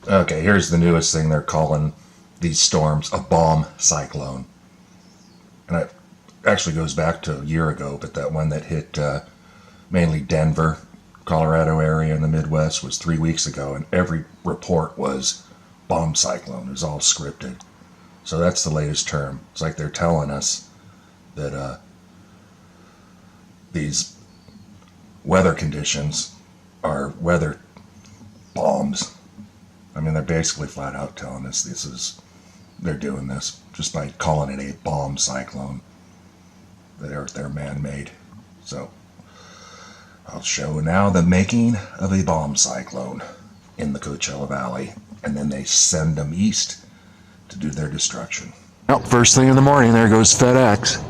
Okay, here's the newest thing. They're calling these storms a bomb cyclone. And it actually goes back to a year ago, but that one that hit mainly Denver, Colorado area in the Midwest was 3 weeks ago, and every report was bomb cyclone. It was all scripted. So that's the latest term. It's like they're telling us that these weather conditions are weather bombs. I mean, they're basically flat out telling us they're doing this just by calling it a bomb cyclone. They're man-made. So I'll show now the making of a bomb cyclone in the Coachella Valley, and then they send them east to do their destruction. Well, first thing in the morning, there goes FedEx.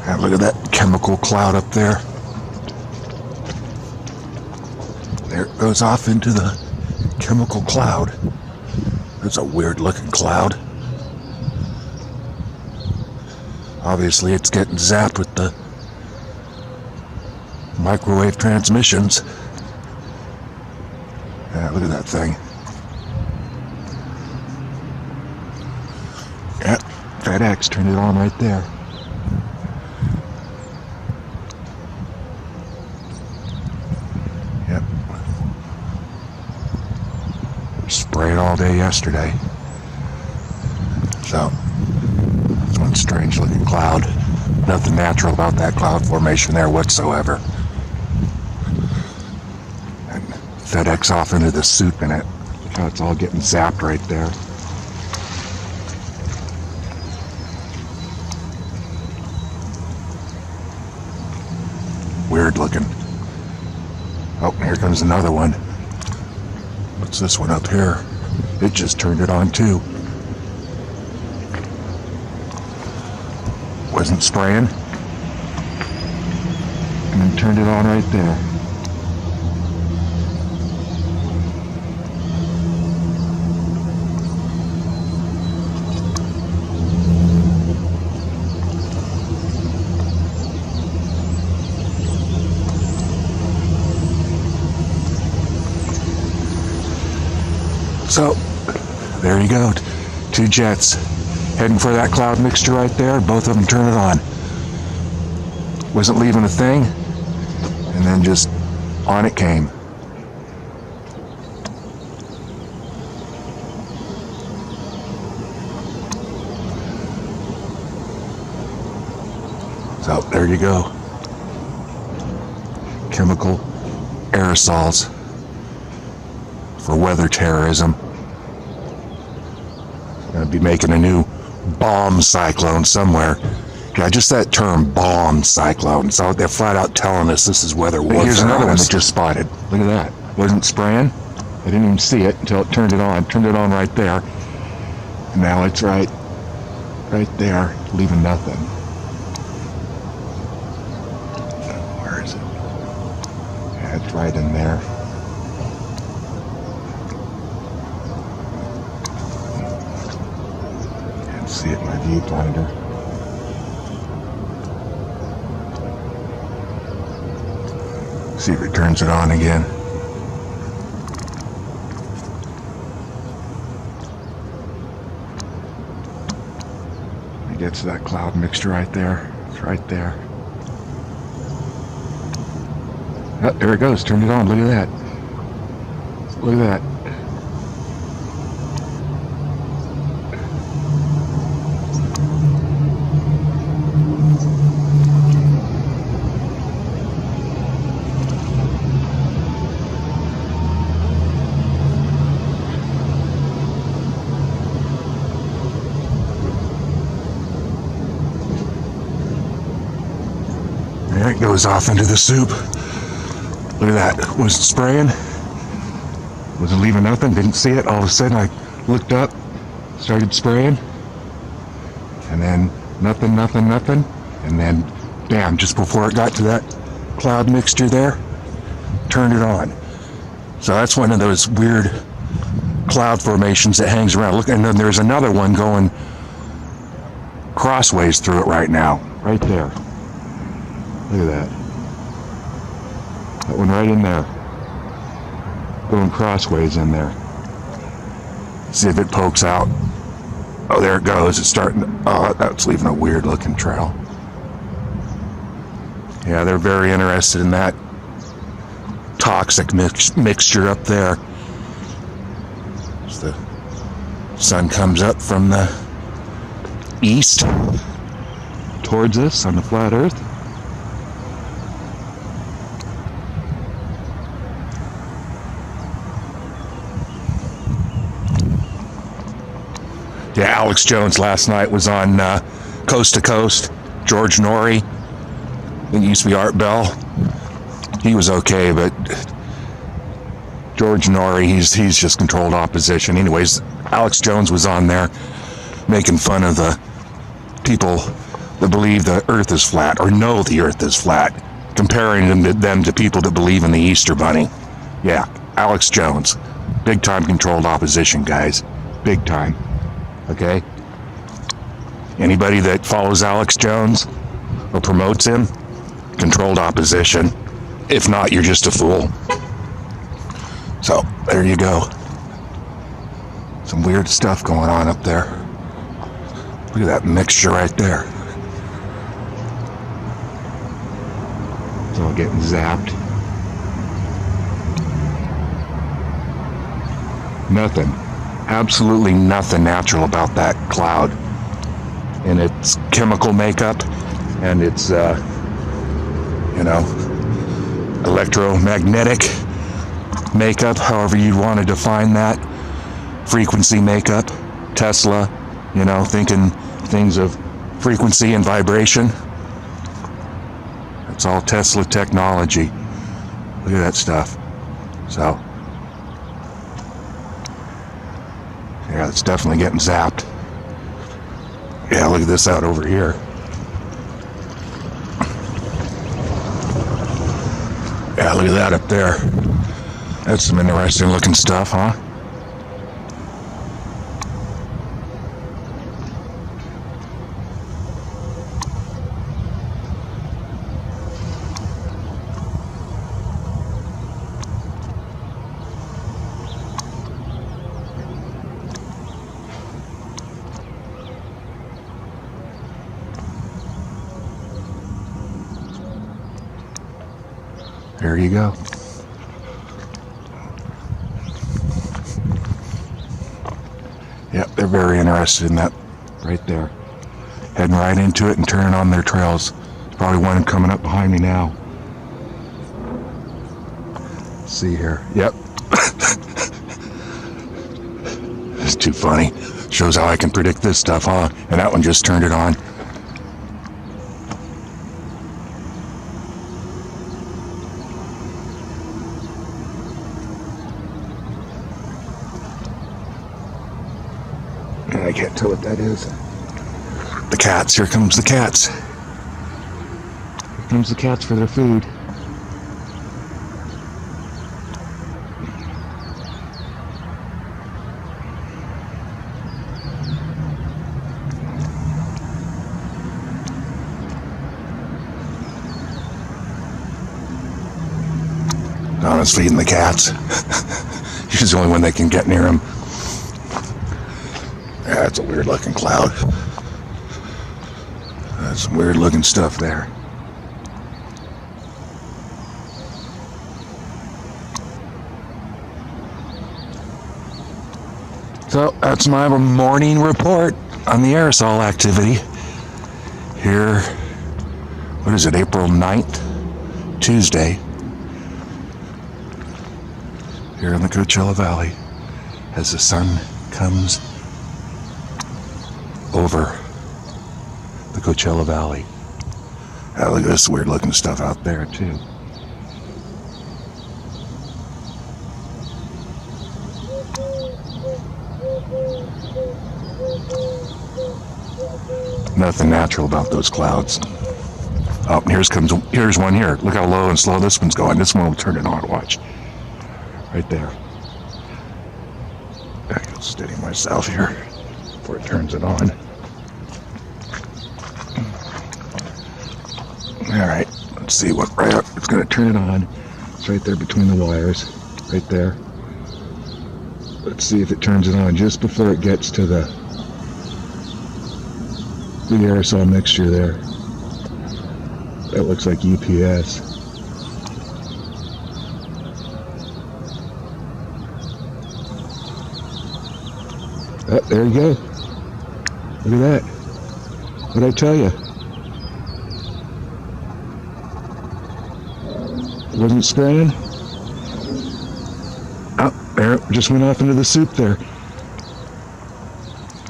And look at that chemical cloud up there. There it goes off into the chemical cloud. That's a weird looking cloud. Obviously it's getting zapped with the microwave transmissions. Yeah, look at that thing. Yep, FedEx turned it on right there. Yep. Sprayed all day yesterday. So, that's one strange looking cloud. Nothing natural about that cloud formation there whatsoever. And FedEx off into the soup in it. Look how it's all getting zapped right there. Weird looking. Oh, here comes another one. What's this one up here? It just turned it on too. Wasn't spraying. And then turned it on right there. So, there you go. Two jets heading for that cloud mixture right there. Both of them turn it on. Wasn't leaving a thing, and then just on it came. So, there you go. Chemical aerosols for weather terrorism. Gonna be making a new bomb cyclone somewhere. Yeah, just that term, bomb cyclone. So they're flat out telling us this is weather warfare. Here's another one that just spotted. Look at that. Wasn't spraying. I didn't even see it until it turned it on. Turned it on right there. And now it's right there, leaving nothing. Where is it? Yeah, it's right in there. See it in my viewfinder. See if it turns it on again. It gets to that cloud mixture right there. It's right there. Oh, there it goes. Turned it on. Look at that. Look at that. There it goes off into the soup. Look at that. Wasn't spraying. Wasn't leaving nothing. Didn't see it. All of a sudden I looked up, started spraying. And then nothing. And then, bam, just before it got to that cloud mixture there, turned it on. So that's one of those weird cloud formations that hangs around. Look, and then there's another one going crossways through it right now. Right there. Look at that. That one right in there. Going crossways in there. See if it pokes out. Oh, there it goes. It's starting. Oh, that's leaving a weird looking trail. Yeah, they're very interested in that toxic mixture up there. As the sun comes up from the east towards us on the flat earth. Yeah, Alex Jones last night was on Coast to Coast. George Norrie, I think it used to be Art Bell. He was okay, but George Norrie, he's just controlled opposition. Anyways, Alex Jones was on there making fun of the people that believe the earth is flat or know the earth is flat, comparing them to people that believe in the Easter Bunny. Yeah, Alex Jones. Big time controlled opposition, guys. Big time. Okay? Anybody that follows Alex Jones or promotes him, controlled opposition. If not, you're just a fool. So, there you go. Some weird stuff going on up there. Look at that mixture right there. It's all getting zapped. Nothing. Absolutely nothing natural about that cloud. And its chemical makeup and its, electromagnetic makeup, however you want to define that. Frequency makeup, Tesla, thinking things of frequency and vibration. It's all Tesla technology. Look at that stuff. So, yeah, it's definitely getting zapped. Yeah, look at this out over here. Yeah, look at that up there. That's some interesting looking stuff, huh? There you go. Yep, they're very interested in that right there. Heading right into it and turning on their trails. There's probably one coming up behind me now. Let's see here. Yep. It's too funny. Shows how I can predict this stuff, huh? And that one just turned it on. I can't tell what that is. The cats. Here comes the cats. Here comes the cats for their food. Donna's feeding the cats. She's the only one that can get near him. That's a weird looking cloud. That's some weird looking stuff there. So that's my morning report on the aerosol activity. Here, what is it, April 9th, Tuesday, here in the Coachella Valley, as the sun comes over the Coachella Valley. Oh, look at this weird looking stuff out there too. Nothing natural about those clouds. Oh, here's one here. Look how low and slow this one's going. This one will turn it on, watch. right there. I can steady myself here before it turns it on. All right, let's see what right up. It's going to turn it on. It's right there between the wires, right there. Let's see if it turns it on just before it gets to the aerosol mixture there. That looks like UPS. Oh, there you go. Look at that. What'd I tell you? Wasn't spraying? Oh, there, it just went off into the soup there.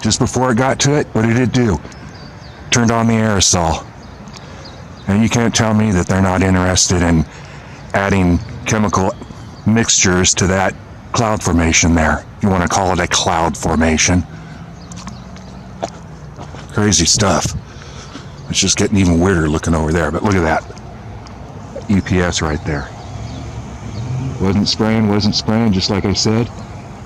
Just before it got to it, what did it do? Turned on the aerosol. And you can't tell me that they're not interested in adding chemical mixtures to that cloud formation there. If you want to call it a cloud formation. Crazy stuff. It's just getting even weirder looking over there, but look at that. UPS right there. Wasn't spraying, just like I said.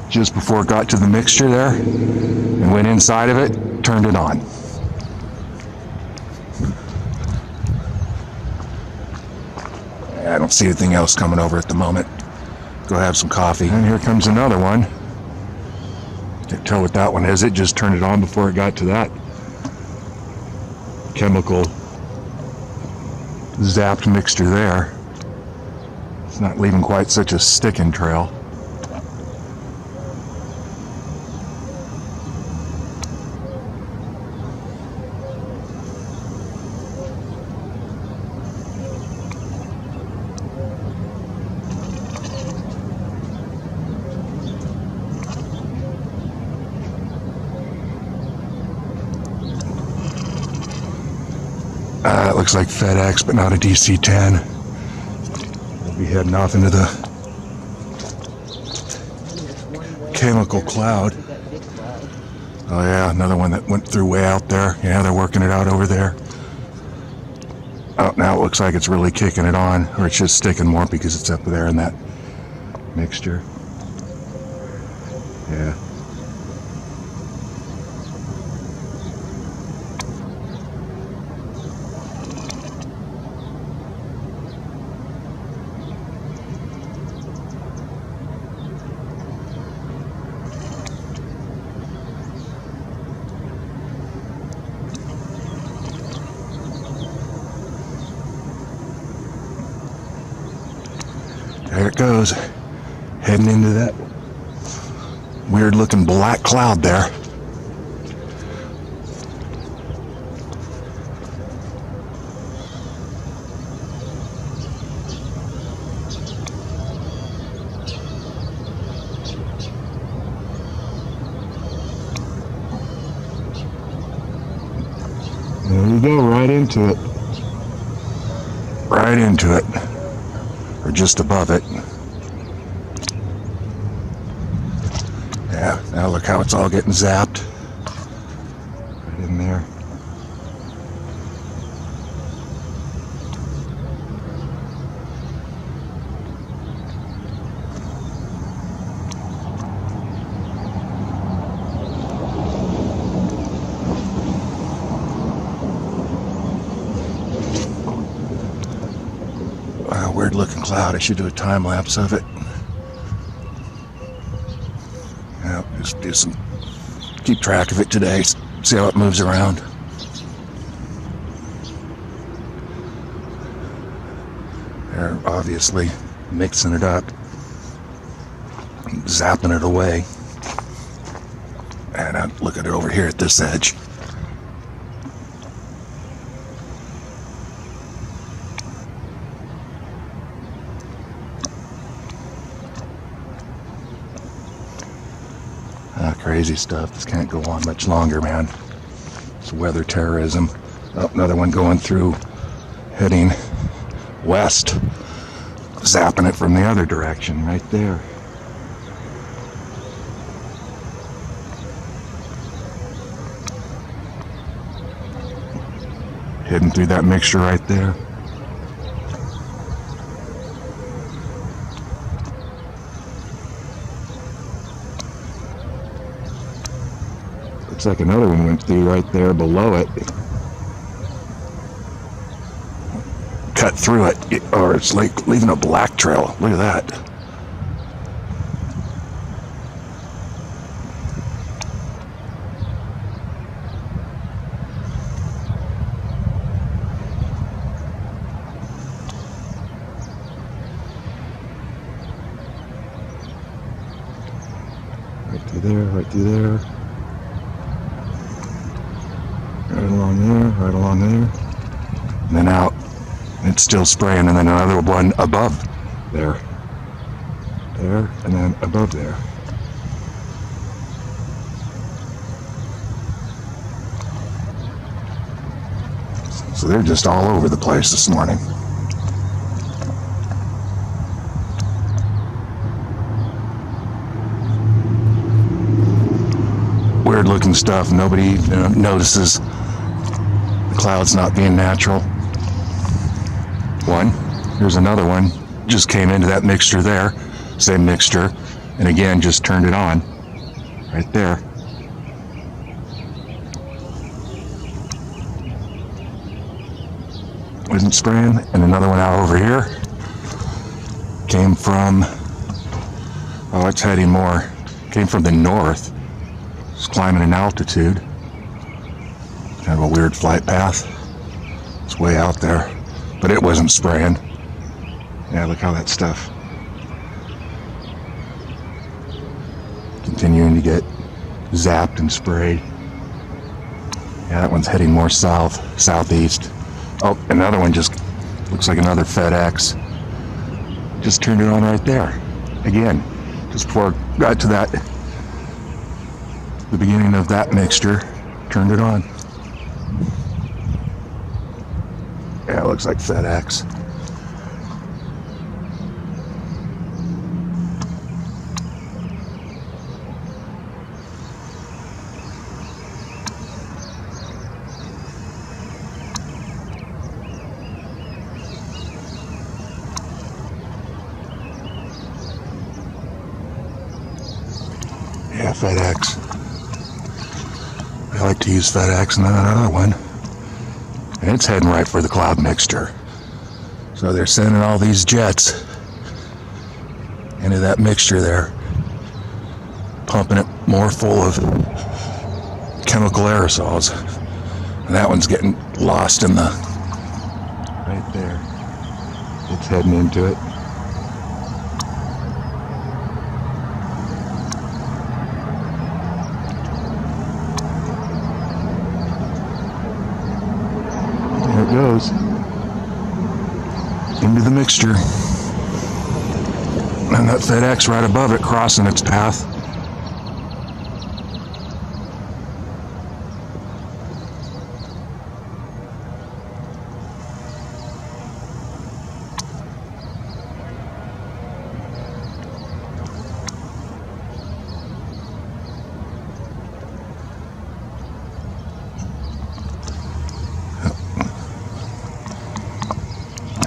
Just before it got to the mixture there, and went inside of it, turned it on. I don't see anything else coming over at the moment. Go have some coffee. And here comes another one. Can't tell what that one is. It just turned it on before it got to that chemical zapped mixture there. It's not leaving quite such a sticking trail. It looks like FedEx, but not a DC-10. We'll be heading off into the chemical cloud. Oh yeah, another one that went through way out there. Yeah, they're working it out over there. Oh, now it looks like it's really kicking it on, or it's just sticking more because it's up there in that mixture. Yeah. There it goes, heading into that weird looking black cloud there. There you go, right into it. Right into it. Or just above it. Yeah, now look how it's all getting zapped. Right in there. Wow, weird looking cloud. I should do a time lapse of it. Yeah, just do some, keep track of it today, see how it moves around. They're obviously mixing it up, zapping it away. And I look at it over here at this edge. Crazy stuff. This can't go on much longer, man. It's weather terrorism. Oh, another one going through, heading west, zapping it from the other direction, right there. Heading through that mixture right there. Looks like another one went through right there below it. Cut through it, or it's like leaving a black trail. Look at that. Right through there, right through there. Right along there, right along there. And then out. It's still spraying, and then another one above there. There, and then above there. So they're just all over the place this morning. Weird looking stuff. Nobody notices the clouds not being natural. One. Here's another one. Just came into that mixture there. Same mixture. And again, just turned it on. Right there. Wasn't spraying. And another one out over here. Came from... Oh, it's heading more. Came from the north. It's climbing an altitude. Kind of a weird flight path. It's way out there. But it wasn't spraying. Yeah, look how that stuff continuing to get zapped and sprayed. Yeah, that one's heading more south, southeast. Oh, another one just looks like another FedEx. Just turned it on right there. Again, just before I got to that, the beginning of that mixture, turned it on. Yeah, it looks like FedEx. Yeah, FedEx. I like to use FedEx, and then another one. And it's heading right for the cloud mixture. So they're sending all these jets into that mixture there, pumping it more full of chemical aerosols. And that one's getting lost in the... right there. It's heading into it. There it goes. Into the mixture. And that FedEx right above it crossing its path.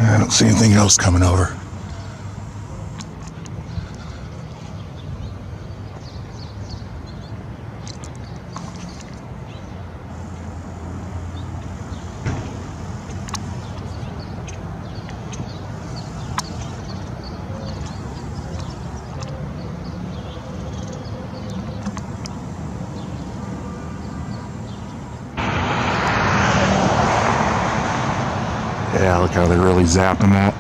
I don't see anything else coming over. Yeah, look how they're really zapping that.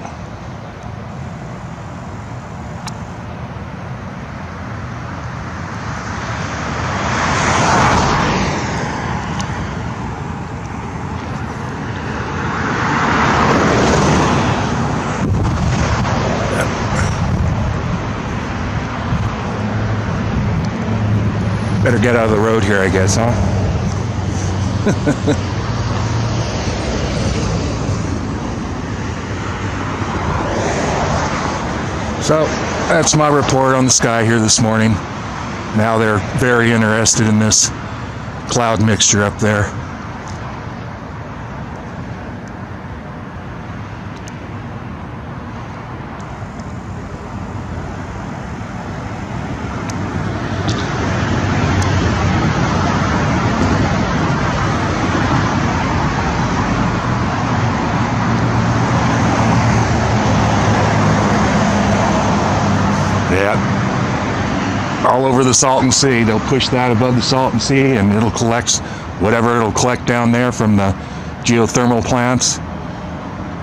Better get out of the road here, I guess, huh? So, that's my report on the sky here this morning. Now they're very interested in this cloud mixture up there. all over the Salton Sea. They'll push that above the Salton Sea, and it'll collect whatever it'll collect down there from the geothermal plants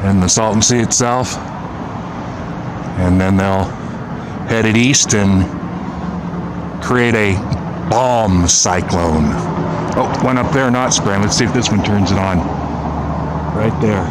and the Salton Sea itself. And then they'll head it east and create a bomb cyclone. Oh, one up there not spraying. Let's see if this one turns it on. Right there.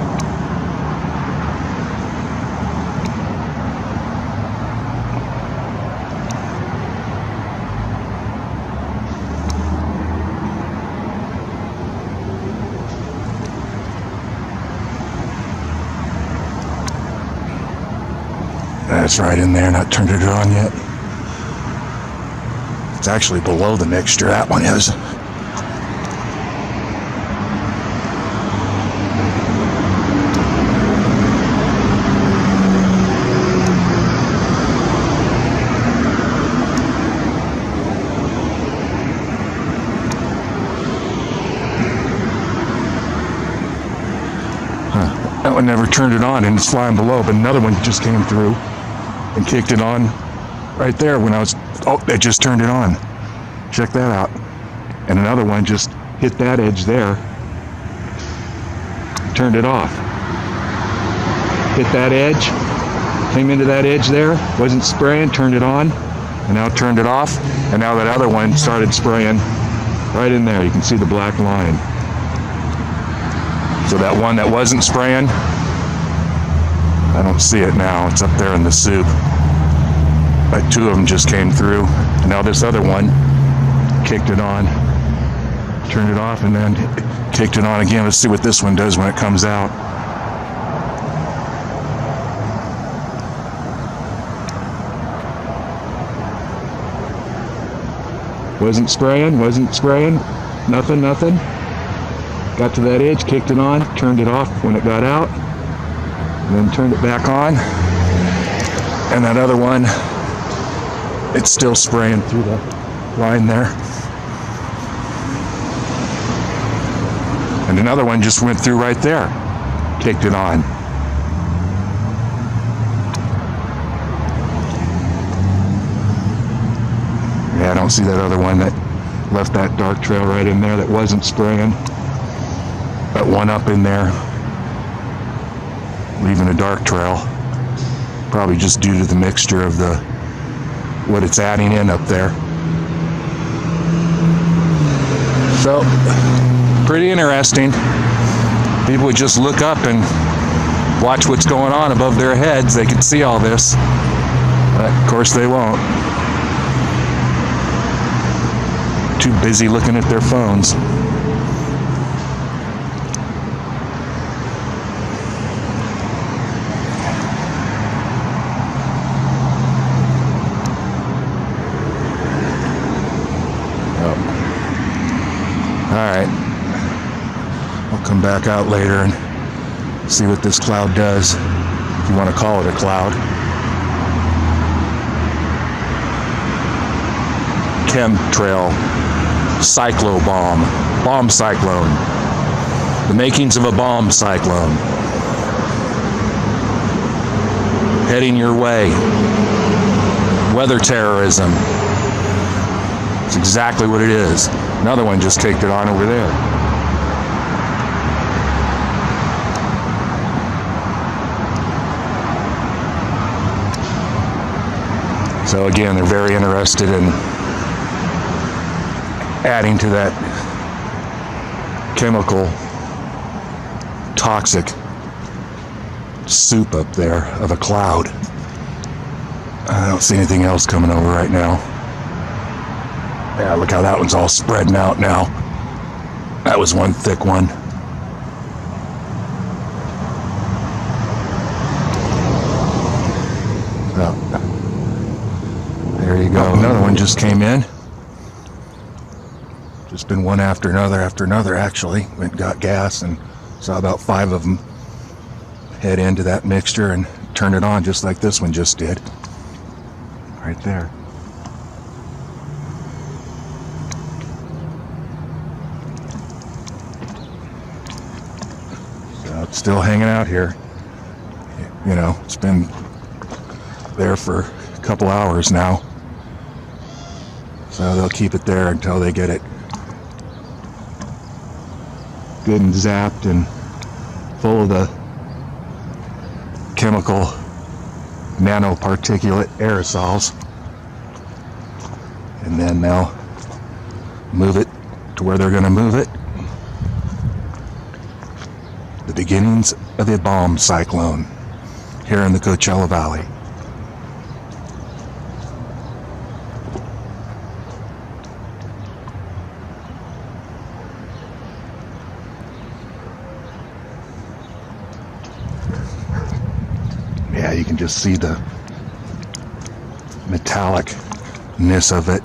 That's right in there, not turned it on yet. It's actually below the mixture, that one is. That one never turned it on and it's flying below, but another one just came through and kicked it on right there when I was, oh, it just turned it on. Check that out. And another one just hit that edge there, turned it off. Hit that edge, came into that edge there, wasn't spraying, turned it on, and now turned it off, and now that other one started spraying right in there. You can see the black line. So that one that wasn't spraying, I don't see it now. It's up there in the soup. But two of them just came through. And now this other one kicked it on, turned it off, and then kicked it on again. Let's see what this one does when it comes out. Wasn't spraying, nothing. Got to that edge, kicked it on, turned it off when it got out, and then turned it back on. And that other one, it's still spraying through the line there. And another one just went through right there, kicked it on. Yeah, I don't see that other one that left that dark trail right in there that wasn't spraying. That one up in there, leaving a dark trail, probably just due to the mixture of what it's adding in up there. So, pretty interesting. People would just look up and watch what's going on above their heads. They could see all this, but of course they won't. Too busy looking at their phones. Alright, I'll come back out later and see what this cloud does, if you want to call it a cloud. Chemtrail, bomb cyclone. The makings of a bomb cyclone. Heading your way. Weather terrorism. It's exactly what it is. Another one just kicked it on over there. So again, they're very interested in adding to that chemical toxic soup up there of a cloud. I don't see anything else coming over right now. Yeah, look how that one's all spreading out now. That was one thick one. So, there you go. Another one just came in. Just been one after another actually. Went and got gas and saw about 5 of them head into that mixture and turn it on just like this one just did. Right there. It's still hanging out here. You know, it's been there for a couple hours now. So they'll keep it there until they get it good and zapped and full of the chemical nanoparticulate aerosols. And then they'll move it to where they're going to move it. The beginnings of a bomb cyclone here in the Coachella Valley. Yeah, you can just see the metallicness of it.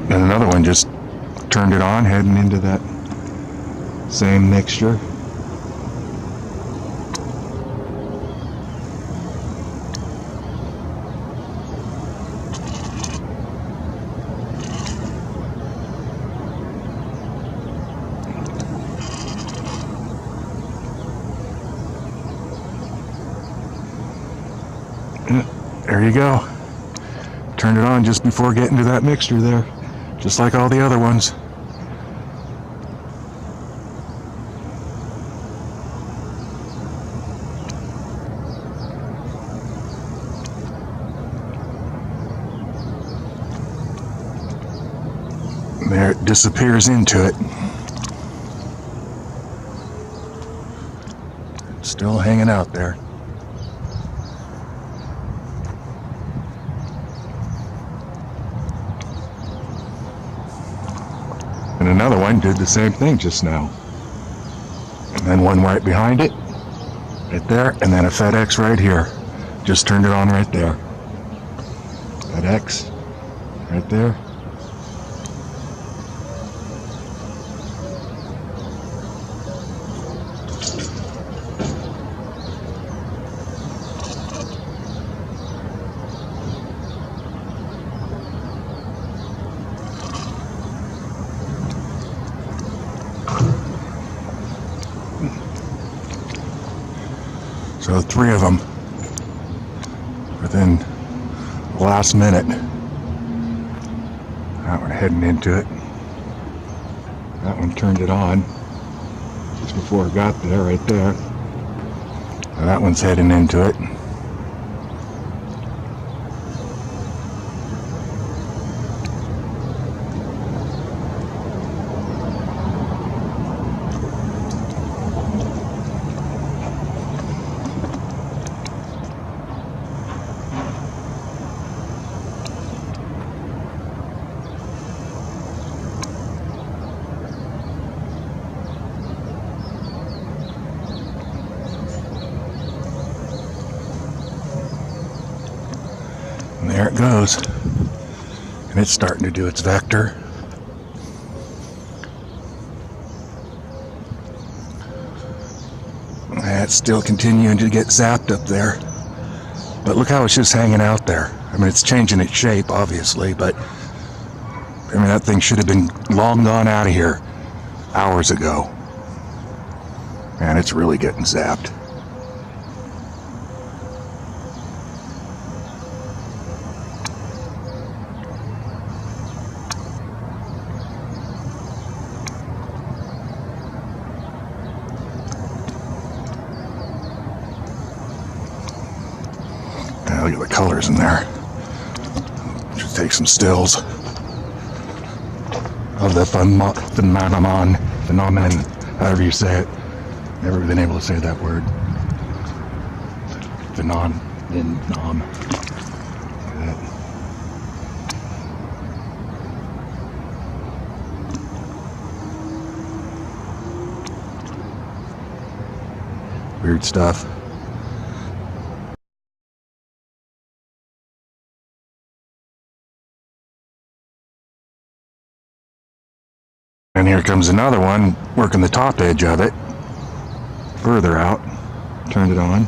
And another one just turned it on, heading into that same mixture. There you go. Turned it on just before getting to that mixture there, just like all the other ones. There it disappears into it. It's still hanging out there. And another one did the same thing just now. And then one right behind it, right there, and then a FedEx right here. Just turned it on right there. FedEx, right there. So 3 of them within the last minute. That one heading into it. That one turned it on just before it got there, right there. And that one's heading into it. And there it goes. And it's starting to do its vector. And it's still continuing to get zapped up there. But look how it's just hanging out there. I mean, it's changing its shape, obviously, but I mean, that thing should have been long gone out of here hours ago. And it's really getting zapped. Look at the colors in there. Just take some stills of the phenomenon, however you say it. Never been able to say that word. Phenom. Weird stuff. And here comes another one, working the top edge of it. Further out. Turned it on.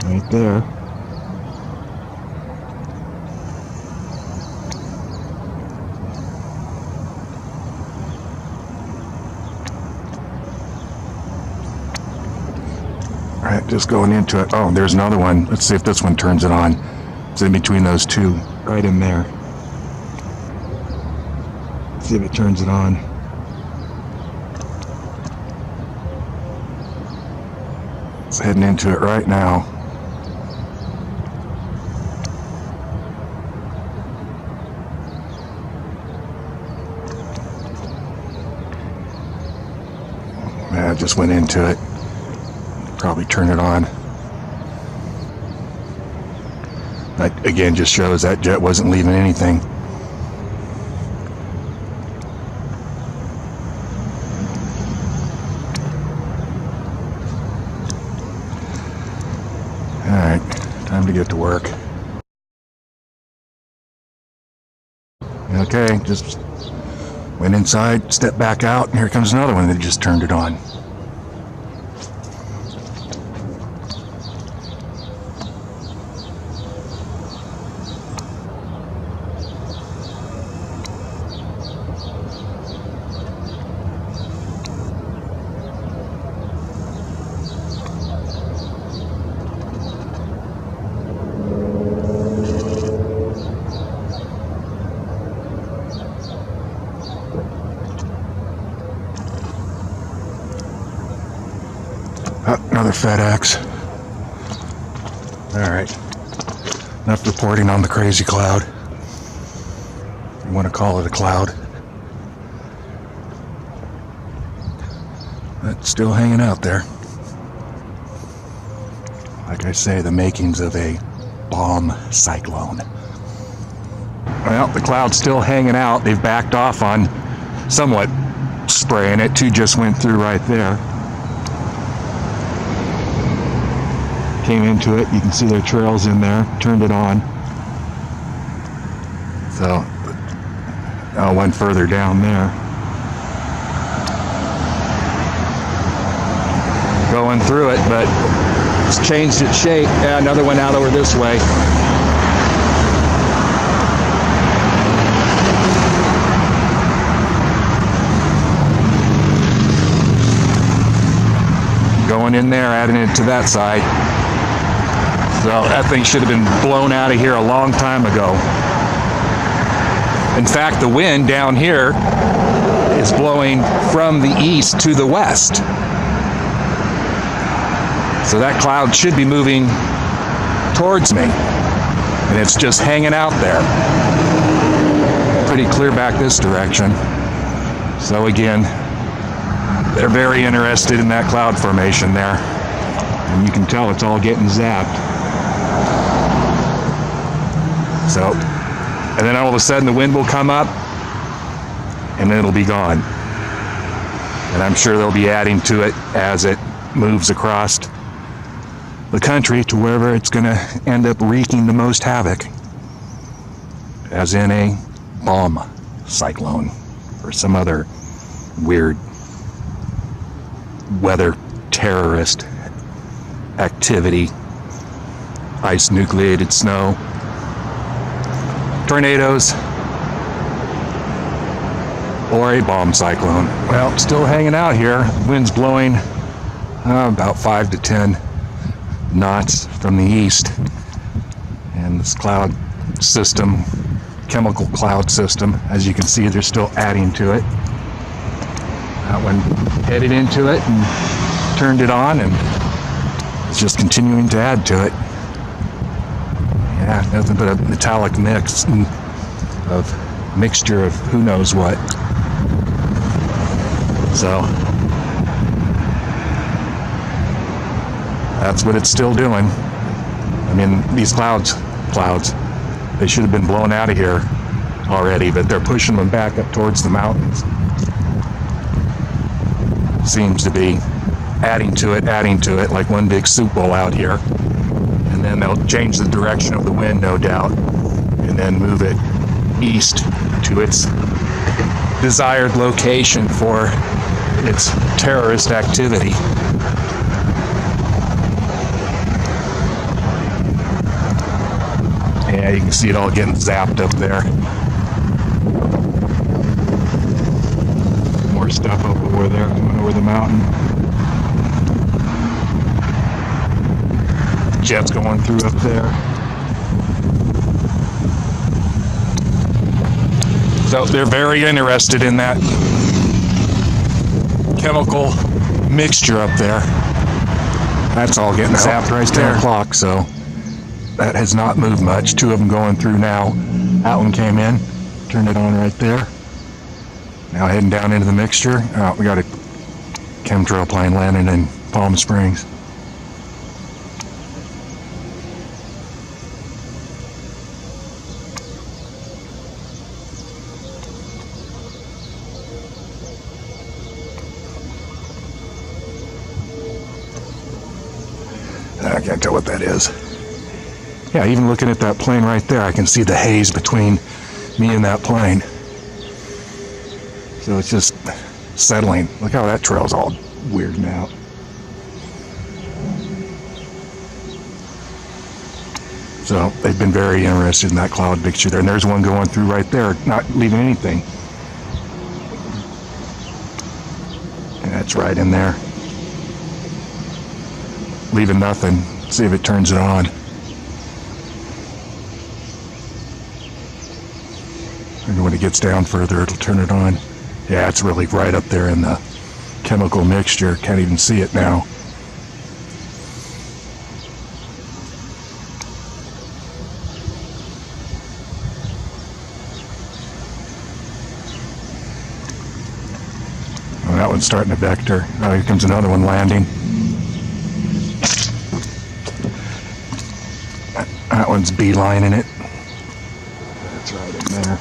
Right there. Alright, just going into it. Oh, there's another one. Let's see if this one turns it on. It's in between those two. Right in there. Let's see if it turns it on. It's heading into it right now. Yeah, I just went into it. Probably turn it on. That again just shows that jet wasn't leaving anything. Alright, time to get to work. Okay, just went inside, stepped back out, and here comes another one that just turned it on. Another FedEx. Alright. Enough reporting on the crazy cloud. If you want to call it a cloud. It's still hanging out there. Like I say, the makings of a bomb cyclone. Well, the cloud's still hanging out. They've backed off on somewhat spraying it. Two just went through right there. Came into it, you can see their trails in there, turned it on. So, I went further down there. Going through it, but it's changed its shape. Yeah, another one out over this way. Going in there, adding it to that side. So that thing should have been blown out of here a long time ago. In fact, the wind down here is blowing from the east to the west. So that cloud should be moving towards me. And it's just hanging out there. Pretty clear back this direction. So again, they're very interested in that cloud formation there. And you can tell it's all getting zapped. So, and then all of a sudden the wind will come up and then it'll be gone. And I'm sure they'll be adding to it as it moves across the country to wherever it's going to end up wreaking the most havoc, as in a bomb cyclone or some other weird weather terrorist activity, ice nucleated snow, tornadoes, or a bomb cyclone. Well, still hanging out here. Wind's blowing about 5 to 10 knots from the east. And this cloud system, chemical cloud system, as you can see, they're still adding to it. That one headed into it and turned it on, and it's just continuing to add to it. Yeah, nothing but a metallic mix of mixture of who knows what. So that's what it's still doing. I mean, these clouds, they should have been blown out of here already, but they're pushing them back up towards the mountains. Seems to be adding to it like one big soup bowl out here. And then they'll change the direction of the wind, no doubt, and then move it east to its desired location for its terrorist activity. Yeah, you can see it all getting zapped up there. More stuff up over there, coming over the mountain. Jets going through up there. So they're very interested in that chemical mixture up there. That's all getting zapped right there. 10 o'clock, so that has not moved much. Two of them going through now. That one came in, turned it on right there. Now heading down into the mixture. We got a chemtrail plane landing in Palm Springs. I can't tell what that is. Yeah, even looking at that plane right there, I can see the haze between me and that plane. So it's just settling. Look how that trail's all weird now. So they've been very interested in that cloud mixture there. And there's one going through right there, not leaving anything. And that's right in there. Leaving nothing. See if it turns it on. And when it gets down further, it'll turn it on. Yeah, it's really right up there in the chemical mixture. Can't even see it now. Oh, that one's starting to vector. Oh, here comes another one landing. That one's beelining it. That's right in there.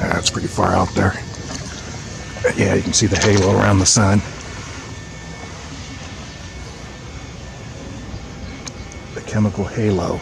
That's pretty far out there. Yeah, you can see the halo around the sun. The chemical halo.